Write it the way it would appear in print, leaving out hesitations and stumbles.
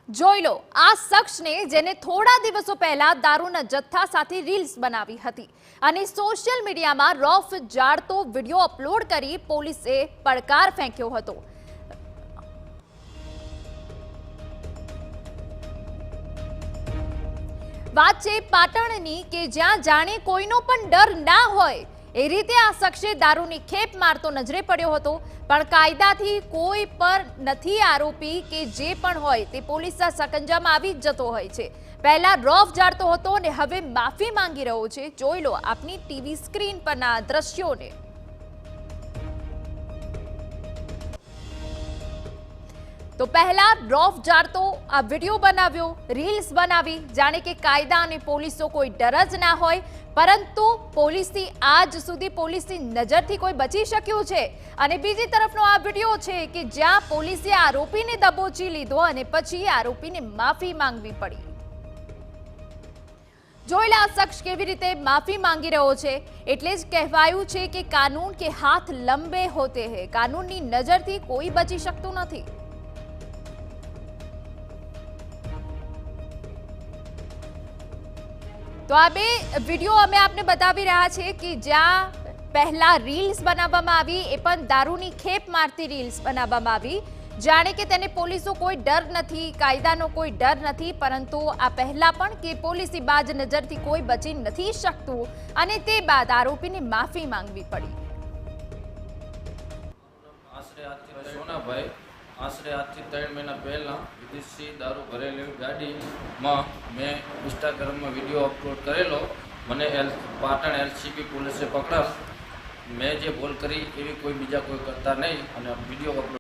જોઈ લો આ શખ્સને જેને થોડા દિવસો પહેલા દારૂના જથ્થા સાથે રીલ્સ બનાવી હતી અને સોશિયલ મીડિયામાં રોફ જાળતો વિડીયો અપલોડ કરી પોલીસે પડકાર ફેંક્યો હતો। વાત છે પાટણની કે જ્યાં જાણે કોઈનો પણ ડર ના હોય એ રીતે આ શખ્સે દારૂની ખેપ મારતો નજરે પડ્યો હતો, પણ કાયદાથી કોઈ પર નથી આરોપી કે જે પણ હોય તે પોલીસના સકંજામાં આવી જ જતો હોય છે। પહેલા રોફ જાળતો હતો અને હવે માફી માંગી રહ્યો છે। જોઈ લો આપની ટીવી સ્ક્રીન પરના દ્રશ્યોને। તો પહેલા રોફ જાળતો આ વિડીયો બનાવ્યો, રીલ્સ બનાવી, જાણે કે કાયદા અને પોલીસનો કોઈ ડર જ ના હોય, પરંતુ પોલીસથી આજ સુધી પોલીસની નજરથી કોઈ બચી શક્યું છે। અને બીજી તરફનો આ વિડીયો છે કે જ્યાં પોલીસે આરોપીને દબોચી લીધો અને પછી આરોપીને માફી માંગવી પડી। જોયેલા આ શખ્સ કેવી રીતે માફી માંગી રહ્યો છે, એટલે જ કહેવાયું છે કે કાનૂન કે હાથ લંબે હોતે હૈ, કાનૂનની નજરથી કોઈ બચી શકતું નથી। તો આ બે વિડીયો અમે આપને બતાવી રહ્યા છે કે જ્યાં પહેલા રીલ્સ બનાવવામાં આવી, એ પણ દારૂની ખેપ મારતી રીલ્સ બનાવવામાં આવી, જાણે કે તેને પોલીસનો કોઈ ડર નથી, કાયદાનો કોઈ ડર નથી, પરંતુ આ પહેલા પણ કે પોલીસની બાજ નજરથી કોઈ બચી નથી શકતું અને તે બાદ આરોપીને માફી માંગવી પડી। આશરે આજથી 3 મહિના પહેલાં વિદેશી દારૂ ભરેલી ગાડીમાં મેં ઇન્સ્ટાગ્રામમાં વિડીયો અપલોડ કરેલો। મને પાટણ એલસીબી પોલીસે પકડાવ। મેં જે ભૂલ કરી એવી કોઈ બીજા કોઈ કરતા નહીં અને વિડીયો અપલોડ